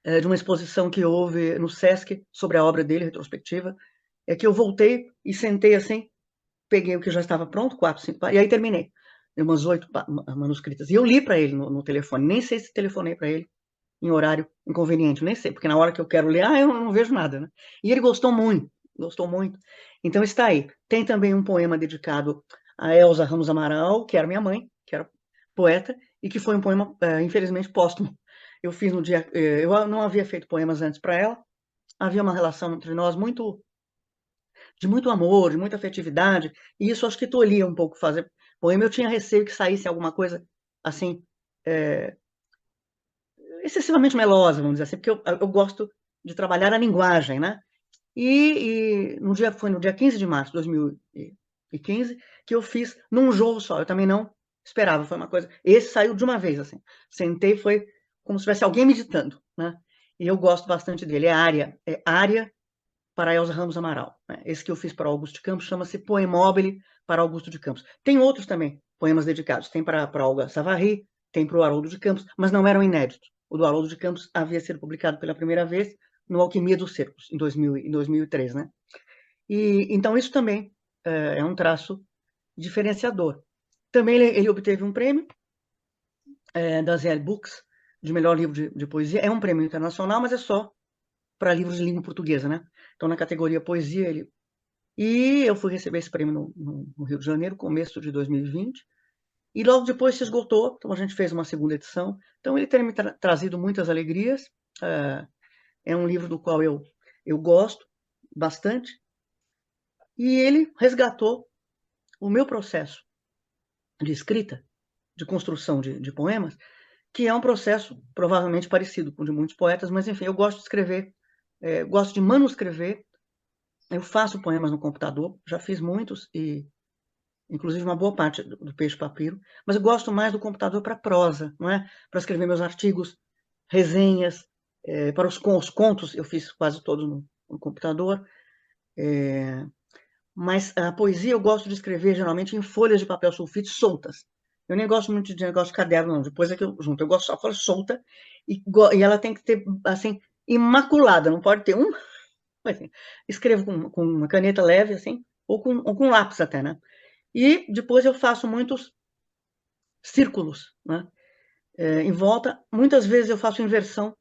B: de uma exposição que houve no Sesc sobre a obra dele, retrospectiva, é que eu voltei e sentei assim, peguei o que já estava pronto, 4, 5 páginas, e aí terminei, umas 8 manuscritas. E eu li para ele no telefone, nem sei se telefonei para ele em horário inconveniente, nem sei, porque na hora que eu quero ler, eu não vejo nada, né? E ele gostou muito, gostou muito. Então está aí. Tem também um poema dedicado a Elza Ramos Amaral, que era minha mãe, que era poeta, e que foi um poema, infelizmente, póstumo. Eu fiz no dia... Eu não havia feito poemas antes para ela, havia uma relação entre nós de muito amor, de muita afetividade, e isso acho que tolhia um pouco fazer poema. Eu tinha receio que saísse alguma coisa assim, excessivamente melosa, vamos dizer assim, porque eu gosto de trabalhar a linguagem, né? Foi no dia 15 de março de 2015 que eu fiz num jogo só. Eu também não esperava, foi uma coisa. Esse saiu de uma vez, assim. Sentei, foi como se tivesse alguém meditando, né? E eu gosto bastante dele. É Área para Elza Ramos Amaral. Né? Esse que eu fiz para Augusto de Campos chama-se Poemóvel para Augusto de Campos. Tem outros também, poemas dedicados. Tem para Olga Savary, tem para o Haroldo de Campos, mas não eram inéditos. O do Haroldo de Campos havia sido publicado pela primeira vez no Alquimia dos Cercos, em 2003. Né? E, então, isso também é um traço diferenciador. Também ele obteve um prêmio da ZL Books, de melhor livro de poesia. É um prêmio internacional, mas é só para livros de língua portuguesa, né? Então, na categoria poesia, E eu fui receber esse prêmio no Rio de Janeiro, começo de 2020, e logo depois se esgotou, então a gente fez uma segunda edição. Então, ele tem me trazido muitas alegrias. É um livro do qual eu gosto bastante, e ele resgatou o meu processo de escrita, de construção de poemas, que é um processo provavelmente parecido com o de muitos poetas, mas enfim, eu gosto de escrever, gosto de manuscrever. Eu faço poemas no computador, já fiz muitos, inclusive uma boa parte do Peixe Papiro, mas eu gosto mais do computador para prosa, não é? Para escrever meus artigos, resenhas, para os contos, eu fiz quase todos no computador, mas a poesia eu gosto de escrever geralmente em folhas de papel sulfite soltas. Eu nem gosto muito de negócio de caderno, não. Depois é que eu junto. Eu gosto só de folha solta e ela tem que ter, assim, imaculada, não pode ter um. Assim, escrevo com uma caneta leve, assim, ou com lápis até, né? E depois eu faço muitos círculos, né? Em volta. Muitas vezes eu faço inversão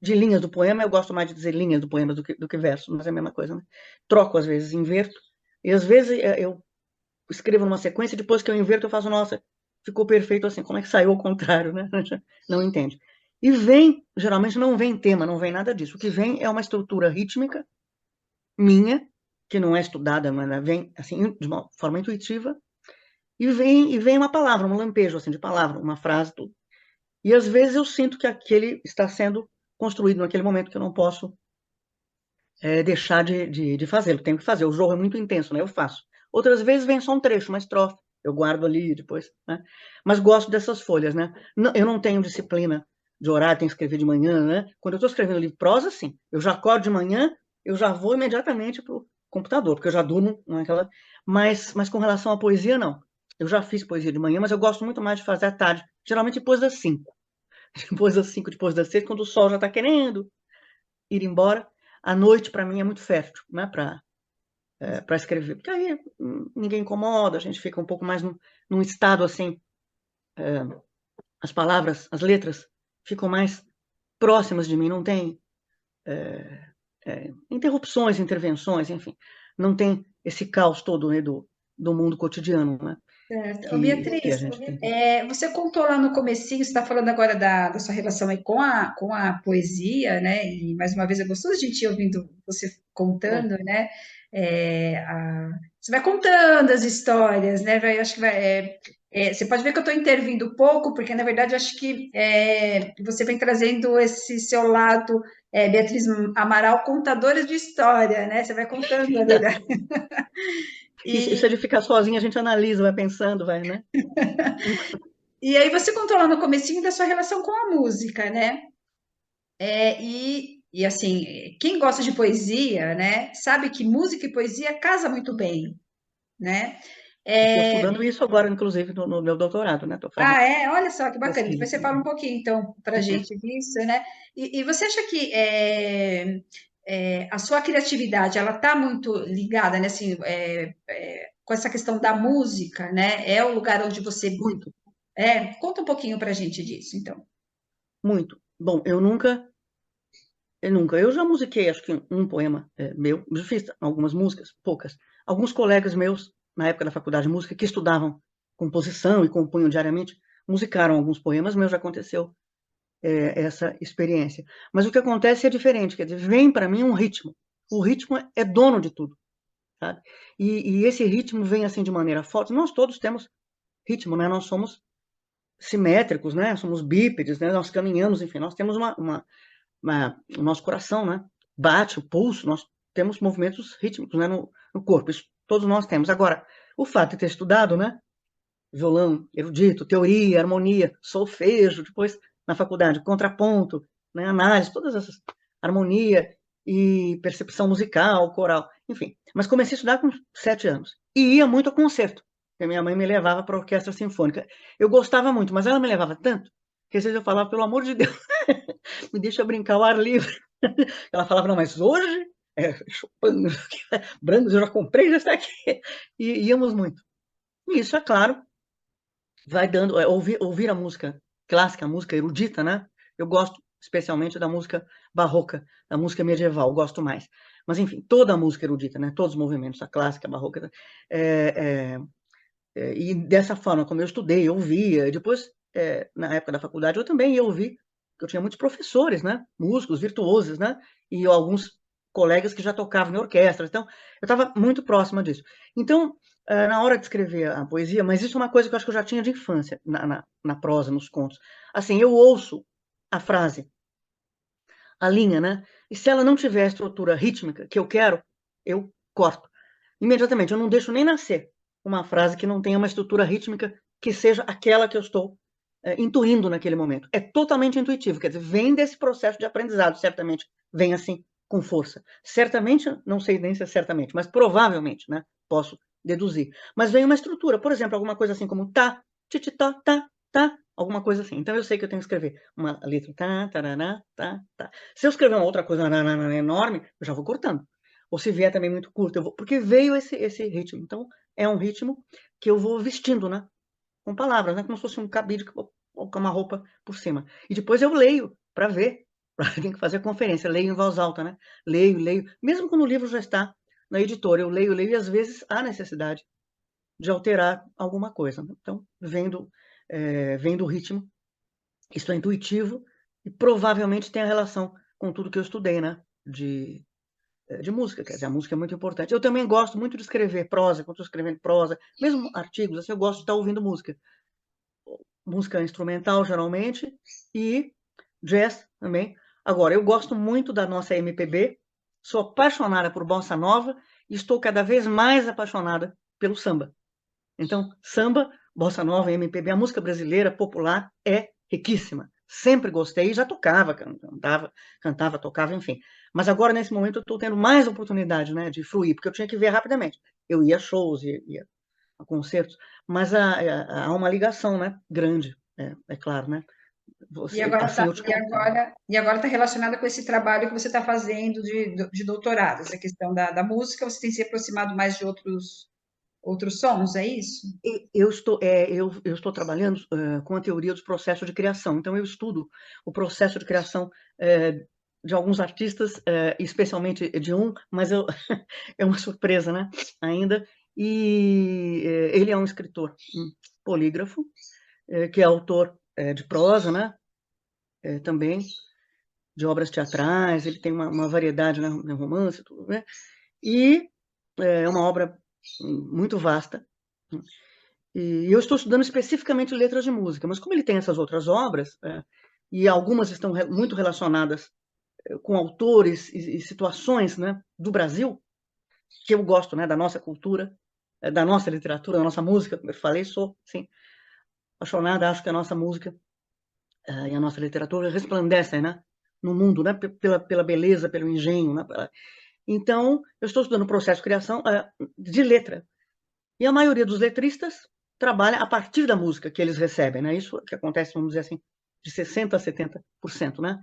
B: de linhas do poema. Eu gosto mais de dizer linhas do poema do que verso, mas é a mesma coisa, né? Troco, às vezes, inverto. E às vezes eu escrevo numa sequência, depois que eu inverto, eu faço, nossa, ficou perfeito assim. Como é que saiu ao contrário, né? Não entende. E geralmente não vem tema, não vem nada disso. O que vem é uma estrutura rítmica minha, que não é estudada, mas vem assim, de uma forma intuitiva, e vem uma palavra, um lampejo assim, de palavra, uma frase, tudo. E às vezes eu sinto que aquele está sendo construído naquele momento que eu não posso deixar de fazê-lo. Tenho que fazer. O jogo é muito intenso, né? Eu faço. Outras vezes vem só um trecho, uma estrofe. Eu guardo ali depois, né? Mas gosto dessas folhas, né? Eu não tenho disciplina de horário, tenho que escrever de manhã, né? Quando eu estou escrevendo livro de prosa, sim. Eu já acordo de manhã, eu já vou imediatamente para o computador, porque eu já durmo naquela. Mas com relação à poesia, não. Eu já fiz poesia de manhã, mas eu gosto muito mais de fazer à tarde, geralmente depois das 5. Depois das 5, depois das 6, quando o sol já está querendo ir embora. A noite, para mim, é muito fértil, né? Para escrever. Porque aí ninguém incomoda, a gente fica um pouco mais num estado assim, as palavras, as letras ficam mais próximas de mim, não tem interrupções, intervenções, enfim, não tem esse caos todo, né, do mundo cotidiano, né,
A: Certo. Ô,
B: que a
A: Beatriz,
B: gente tem.
A: você contou lá no comecinho, você está falando agora da sua relação aí com a poesia, né? E mais uma vez é gostoso a gente ir ouvindo você
B: É,
A: contando, né? Você vai contando as histórias, né? Acho que você pode ver que eu estou intervindo pouco, porque na verdade acho que você vem trazendo esse seu lado, Beatriz Amaral, contadora de história, né? Você vai contando ali, né?
B: isso é de ficar sozinha, a gente analisa, vai pensando, vai, né?
A: E aí você contou lá no comecinho da sua relação com a música, né? E assim, quem gosta de poesia, né, sabe que música e poesia casa muito bem, né?
B: Estou
A: É,
B: estudando isso agora, inclusive, no meu doutorado, né? Estou fazendo
A: olha só que bacana.
B: pesquisa.
A: Depois você fala um pouquinho, então, para a gente disso, né? E você acha que a sua criatividade, ela está muito ligada, né, assim, com essa questão da música, né? É o lugar onde você...
B: Muito,
A: Conta um pouquinho para a gente disso, então.
B: muito. Bom, eu já musiquei, acho que um poema meu, já fiz algumas músicas, poucas. Alguns colegas meus, na época da faculdade de música, que estudavam composição e compunham diariamente, musicaram alguns poemas, meus já aconteceu essa experiência. Mas o que acontece é diferente, quer dizer, vem para mim um ritmo. O ritmo é dono de tudo, sabe? E esse ritmo vem assim de maneira forte. Nós todos temos ritmo, né? Nós somos simétricos, né? Somos bípedes, né? Nós caminhamos, enfim, nós temos o nosso coração, né? Bate, o pulso, nós temos movimentos rítmicos, né? No corpo, isso todos nós temos. Agora, o fato de ter estudado, né? Violão, erudito, teoria, harmonia, solfejo, depois na faculdade, contraponto, né? Análise, todas essas, harmonia e percepção musical, coral, enfim. Mas comecei a estudar com 7 anos e ia muito a concerto, porque minha mãe me levava para a orquestra sinfônica. Eu gostava muito, mas ela me levava tanto que às vezes eu falava, pelo amor de Deus, me deixa brincar ao ar livre. Ela falava, não, mas hoje Chopin, Brahms, eu já comprei, já está aqui. E íamos muito. E isso, é claro, vai dando, ouvir a música clássica, a música erudita, né? Eu gosto especialmente da música barroca, da música medieval, gosto mais. Mas, enfim, toda a música erudita, né? Todos os movimentos, a clássica, a barroca. É, e dessa forma, como eu estudei, eu ouvia. Depois, na época da faculdade, eu também ia ouvir, porque eu tinha muitos professores, né? Músicos, virtuosos, né? E alguns colegas que já tocavam em orquestras. Então, eu estava muito próxima disso. Então, na hora de escrever a poesia, mas isso é uma coisa que eu acho que eu já tinha de infância, na prosa, nos contos. Assim, eu ouço a frase, a linha, né? E se ela não tiver a estrutura rítmica que eu quero, eu corto. Imediatamente, eu não deixo nem nascer uma frase que não tenha uma estrutura rítmica que seja aquela que eu estou intuindo naquele momento. É totalmente intuitivo, quer dizer, vem desse processo de aprendizado, certamente vem assim com força. Certamente, não sei nem se é certamente, mas provavelmente, né? Posso deduzir. Mas vem uma estrutura, por exemplo, alguma coisa assim como tá, tititá, tá, tá, alguma coisa assim. Então eu sei que eu tenho que escrever uma letra tá, taraná, tá, tá. Se eu escrever uma outra coisa enorme, eu já vou cortando. Ou se vier também muito curto, eu vou, porque veio esse ritmo. Então é um ritmo que eu vou vestindo, né? Com palavras, né? Como se fosse um cabide que eu vou colocar uma roupa por cima. E depois eu leio para ver. Tem que fazer conferência, leio em voz alta, né? Leio, leio. Mesmo quando o livro já está na editora, eu leio, leio, e às vezes há necessidade de alterar alguma coisa. Então, vem do ritmo, isso é intuitivo e provavelmente tem a relação com tudo que eu estudei, né? De música, quer dizer, a música é muito importante. Eu também gosto muito de escrever prosa, quando estou escrevendo prosa, mesmo artigos, assim, eu gosto de estar ouvindo música. Música instrumental, geralmente, e jazz também. Agora, eu gosto muito da nossa MPB, sou apaixonada por bossa nova e estou cada vez mais apaixonada pelo samba. Então, samba, bossa nova, MPB, a música brasileira popular é riquíssima. Sempre gostei, já tocava, cantava, tocava, enfim. Mas agora, nesse momento, eu estou tendo mais oportunidade, né, de fluir, porque eu tinha que ver rapidamente. Eu ia a shows, ia a concertos, mas há uma ligação, né, grande, é claro, né? Assim eu te contando.
A: E agora está relacionada com esse trabalho que você está fazendo de doutorado, essa questão da música, você tem se aproximado mais de outros sons, é isso?
B: Eu estou trabalhando com a teoria dos processos de criação. Então, eu estudo o processo de criação de alguns artistas, especialmente de um, mas é uma surpresa, né? Ainda. E ele é um escritor, um polígrafo, que é autor de prosa, né? Também de obras teatrais. Ele tem uma variedade, né? Romance, tudo, né? E é uma obra muito vasta. E eu estou estudando especificamente letras de música, mas como ele tem essas outras obras, e algumas estão muito relacionadas com autores e situações, né, do Brasil, que eu gosto, né, da nossa cultura, da nossa literatura, da nossa música, como eu falei, sou, sim, apaixonada, acho que a nossa música e a nossa literatura resplandecem, né, no mundo, né, pela beleza, pelo engenho, né, Então, eu estou estudando o processo de criação de letra. E a maioria dos letristas trabalha a partir da música que eles recebem, né? Isso que acontece, vamos dizer assim, de 60% a 70%, né?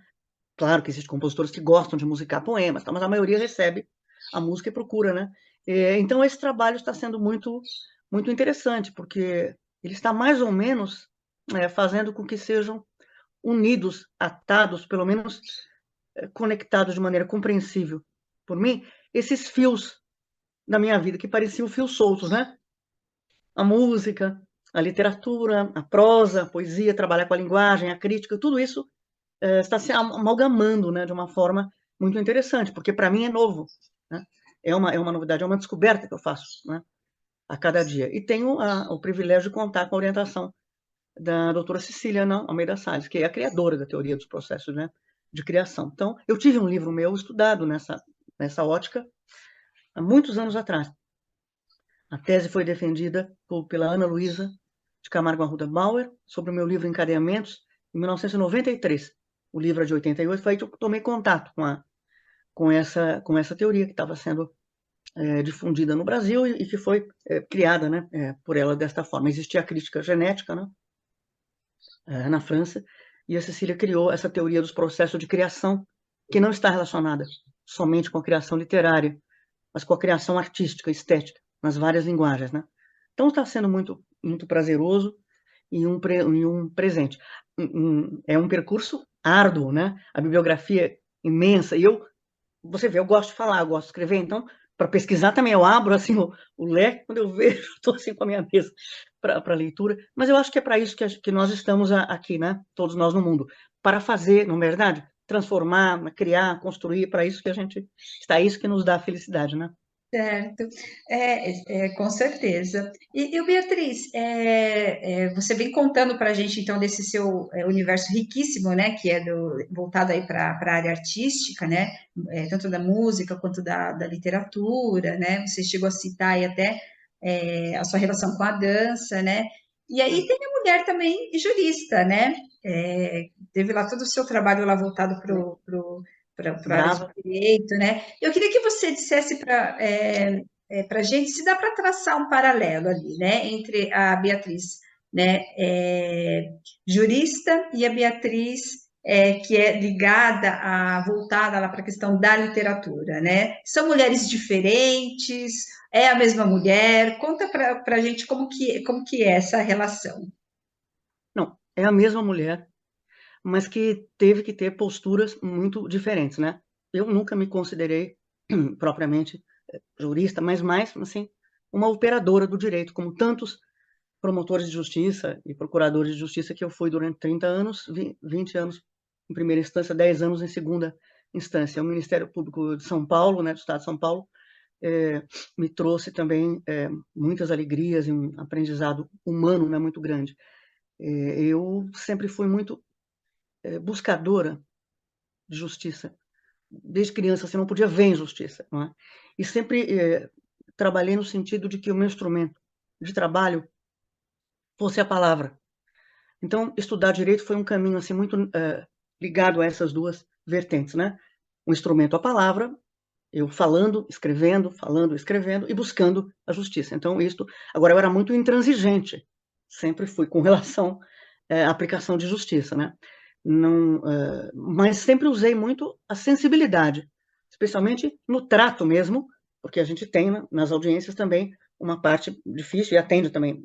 B: Claro que existem compositores que gostam de musicar poemas, tá? Mas a maioria recebe a música e procura, né? Então, esse trabalho está sendo muito, muito interessante, porque ele está mais ou menos fazendo com que sejam unidos, atados, pelo menos conectados de maneira compreensível por mim, esses fios da minha vida que pareciam fios soltos, né? A música, a literatura, a prosa, a poesia, trabalhar com a linguagem, a crítica, tudo isso está se amalgamando, né, de uma forma muito interessante, porque para mim é novo, né? É uma novidade, é uma descoberta que eu faço, né, a cada dia. E tenho o privilégio de contar com a orientação da doutora Cecília Almeida Salles, que é a criadora da teoria dos processos, né, de criação. Então, eu tive um livro meu estudado nessa ótica há muitos anos atrás. A tese foi defendida pela Ana Luísa de Camargo Arruda Bauer, sobre o meu livro Encadeamentos, em 1993. O livro é de 88, foi aí que eu tomei contato com essa teoria que estava sendo difundida no Brasil e que foi criada, né, por ela desta forma. Existia a crítica genética, né, na França, e a Cecília criou essa teoria dos processos de criação, que não está relacionada somente com a criação literária, mas com a criação artística, estética, nas várias linguagens, né? Então está sendo muito, muito prazeroso e um presente. É um percurso árduo, né? A bibliografia é imensa. E você vê, eu gosto de falar, eu gosto de escrever, então, para pesquisar também, eu abro assim o leque, quando eu vejo, estou assim com a minha mesa para leitura. Mas eu acho que é para isso que nós estamos aqui, né? Todos nós no mundo, para fazer, não é verdade? Transformar, criar, construir, para isso que a gente está, isso que nos dá a felicidade, né?
A: Certo, com certeza. E Beatriz, você vem contando para a gente então desse seu universo riquíssimo, né, que é voltado aí para a área artística, né, tanto da música quanto da literatura, né. Você chegou a citar aí até a sua relação com a dança, né. E aí tem a mulher também jurista, né. Teve lá todo o seu trabalho lá voltado para a área de
B: Brava.
A: direito, né? Eu queria que você dissesse para a gente se dá para traçar um paralelo ali, né, entre a Beatriz, né, jurista e a Beatriz que é ligada voltada lá para a questão da literatura, né? São mulheres diferentes, é a mesma mulher? Conta para a gente como que é essa relação.
B: Não, é a mesma mulher, mas que teve que ter posturas muito diferentes, né? Eu nunca me considerei propriamente jurista, mas mais, assim, uma operadora do direito, como tantos promotores de justiça e procuradores de justiça que eu fui durante 30 anos, 20 anos em primeira instância, 10 anos em segunda instância. O Ministério Público de São Paulo, né, do Estado de São Paulo, me trouxe também muitas alegrias e um aprendizado humano, né, muito grande. Eu sempre fui muito buscadora de justiça, desde criança, assim, não podia ver injustiça, não é? E sempre trabalhei no sentido de que o meu instrumento de trabalho fosse a palavra. Então, estudar direito foi um caminho assim muito ligado a essas duas vertentes, né? O instrumento, a palavra, eu falando, escrevendo e buscando a justiça. Então, isto. Agora, eu era muito intransigente, sempre fui com relação à aplicação de justiça, né? Não, mas sempre usei muito a sensibilidade, especialmente no trato mesmo, porque a gente tem nas audiências também uma parte difícil e atende também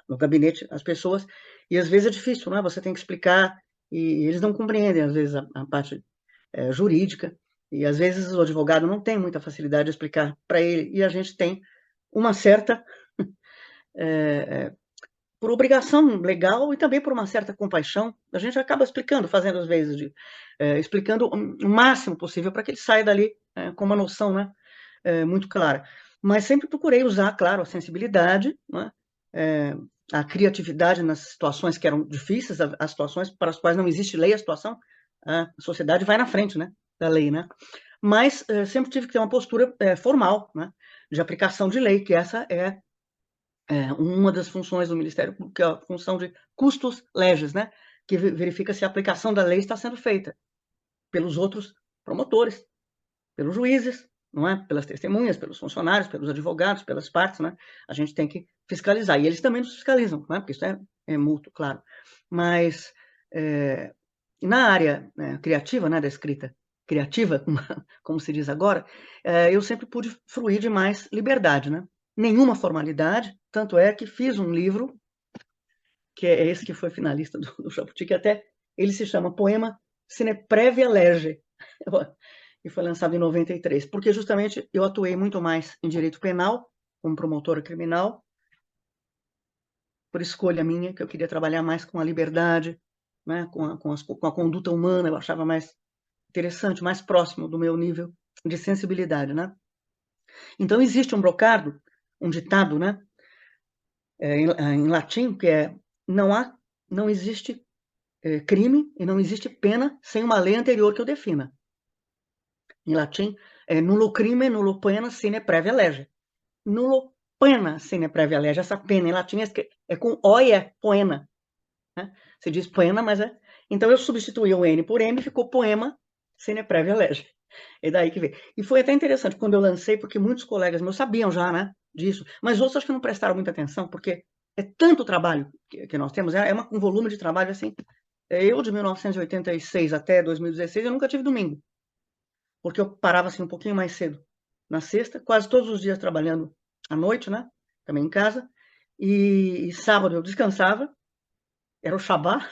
B: no gabinete as pessoas, e às vezes é difícil, né? Você tem que explicar e eles não compreendem, às vezes, a parte jurídica, e às vezes o advogado não tem muita facilidade de explicar para ele, e a gente tem uma certa, por obrigação legal e também por uma certa compaixão, a gente acaba explicando, fazendo às vezes, explicando o máximo possível para que ele saia dali com uma noção, né, muito clara. Mas sempre procurei usar, claro, a sensibilidade, né, a criatividade nas situações que eram difíceis, as situações para as quais não existe lei, a situação, a sociedade vai na frente, né, da lei, né? Mas sempre tive que ter uma postura formal, né, de aplicação de lei, que essa é uma das funções do Ministério Público, que é a função de custos legis, né, que verifica se a aplicação da lei está sendo feita pelos outros promotores, pelos juízes, não é? Pelas testemunhas, pelos funcionários, pelos advogados, pelas partes, né? A gente tem que fiscalizar. E eles também nos fiscalizam, não é? Porque isso é mútuo, claro. Mas na área criativa, né, da escrita criativa, como se diz agora, eu sempre pude fruir de mais liberdade, né? Nenhuma formalidade, tanto é que fiz um livro, que é esse que foi finalista do Jabuti, que até ele se chama Poema Sine Previa Lege, e foi lançado em 93, porque justamente eu atuei muito mais em direito penal, como promotora criminal, por escolha minha, que eu queria trabalhar mais com a liberdade, né, com a conduta humana, eu achava mais interessante, mais próximo do meu nível de sensibilidade, né? Então existe um brocado, um ditado, né, em latim, que é não existe crime e não existe pena sem uma lei anterior que o defina. Em latim, é nullo crime, nullo pena, sine previa lege. Nullo pena, sine previa lege. Essa pena em latim é com O e é poena. Né? Se diz pena, mas é... Então eu substituí o N por M e ficou poema sine previa lege. É daí que veio. E foi até interessante quando eu lancei, porque muitos colegas meus sabiam já, né, disso, mas outros acho que não prestaram muita atenção, porque é tanto trabalho que nós temos, um volume de trabalho assim. Eu, de 1986 até 2016, eu nunca tive domingo, porque eu parava assim um pouquinho mais cedo na sexta, quase todos os dias trabalhando à noite, né, também em casa, e sábado eu descansava, era o Shabá,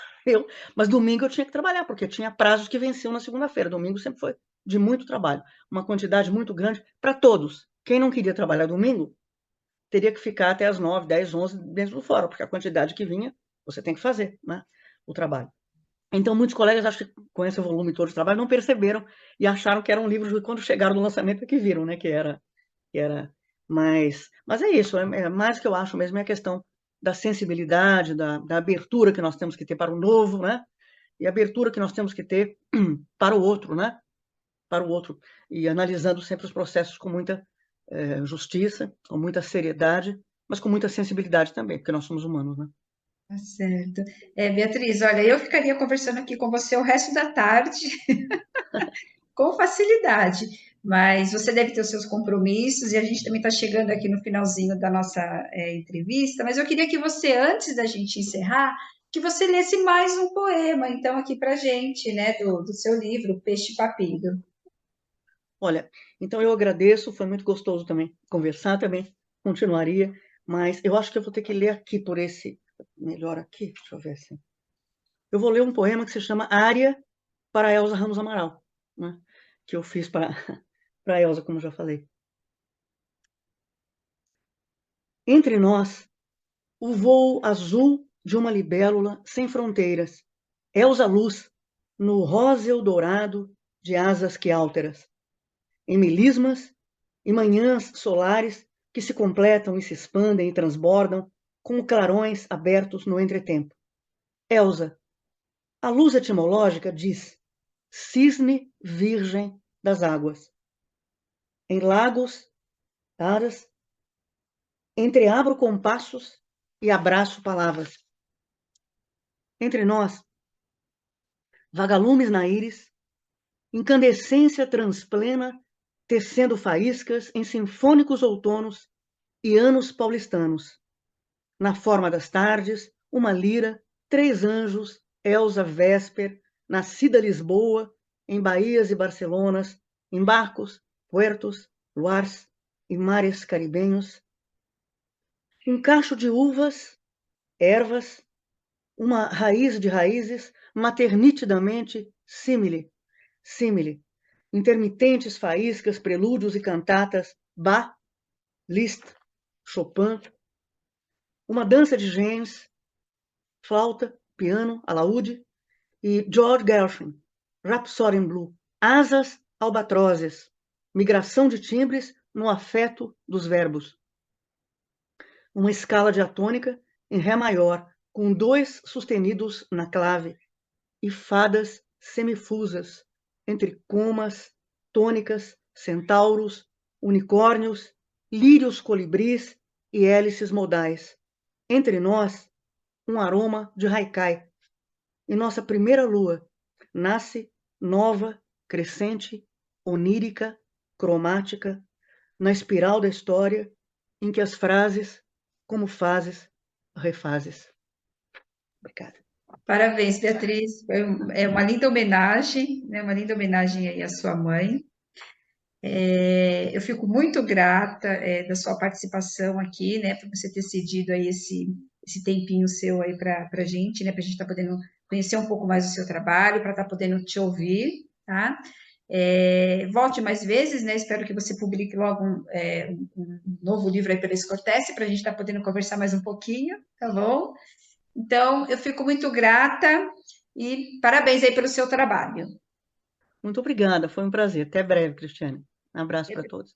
B: mas domingo eu tinha que trabalhar, porque tinha prazos que venciam na segunda-feira. Domingo sempre foi de muito trabalho, uma quantidade muito grande para todos. Quem não queria trabalhar domingo, teria que ficar até as 9, 10, 11 dentro do fórum, porque a quantidade que vinha, você tem que fazer, né, o trabalho. Então, muitos colegas, acho que com esse volume todo de trabalho, não perceberam e acharam que era um livro, quando chegaram no lançamento, é que viram, né, que era mas é isso, mais que eu acho mesmo é a questão da sensibilidade, da abertura que nós temos que ter para o novo, né? E a abertura que nós temos que ter para o outro, né? Para o outro. E analisando sempre os processos com muita justiça, com muita seriedade, mas com muita sensibilidade também, porque nós somos humanos, né?
A: Tá certo. Beatriz, olha, eu ficaria conversando aqui com você o resto da tarde, com facilidade, mas você deve ter os seus compromissos e a gente também está chegando aqui no finalzinho da nossa entrevista, mas eu queria que você, antes da gente encerrar, que você lesse mais um poema, então, aqui para gente, né, do seu livro, Peixe Papido.
B: Olha, então eu agradeço, foi muito gostoso também conversar, também continuaria, mas eu acho que eu vou ter que ler aqui por esse, melhor aqui, deixa eu ver assim. Eu vou ler um poema que se chama Área para Elza Ramos Amaral, né? Que eu fiz para a Elza, como já falei. Entre nós, o voo azul de uma libélula sem fronteiras, Elza Luz, no róseo dourado de asas quiálteras, em melismas e manhãs solares que se completam e se expandem e transbordam como clarões abertos no entretempo. Elza, a luz etimológica diz cisne virgem das águas. Em lagos, aras, entreabro compassos e abraço palavras. Entre nós, vagalumes na íris, incandescência transplena, tecendo faíscas em sinfônicos outonos e anos paulistanos. Na forma das tardes, uma lira, 3 anjos, Elsa Vesper, nascida Lisboa, em Bahias e Barcelonas, em barcos, puertos, luares e mares caribenhos. Um cacho de uvas, ervas, uma raiz de raízes, maternitidamente simile, intermitentes faíscas, prelúdios e cantatas, Bach, Liszt, Chopin, uma dança de James, flauta, piano, alaúde, e George Gershwin, Rhapsody in Blue, asas albatrozes, migração de timbres no afeto dos verbos. Uma escala diatônica em Ré maior, com 2 sustenidos na clave, e fadas semifusas, entre comas, tônicas, centauros, unicórnios, lírios colibris e hélices modais. Entre nós, um aroma de haikai. E nossa primeira lua nasce nova, crescente, onírica, cromática, na espiral da história, em que as frases, como fazes, refazes. Obrigada.
A: Parabéns, Beatriz. É uma linda homenagem, né? Uma linda homenagem aí à sua mãe. Eu fico muito grata, da sua participação aqui, né? Por você ter cedido aí esse tempinho seu aí para a gente, né? Para a gente estar podendo conhecer um pouco mais do seu trabalho, para estar podendo te ouvir, tá? Volte mais vezes, né? Espero que você publique logo um novo livro aí pela Escortece, para a gente estar podendo conversar mais um pouquinho, tá bom? Então, eu fico muito grata e parabéns aí pelo seu trabalho.
B: Muito obrigada, foi um prazer. Até breve, Cristiane. Um abraço para todos.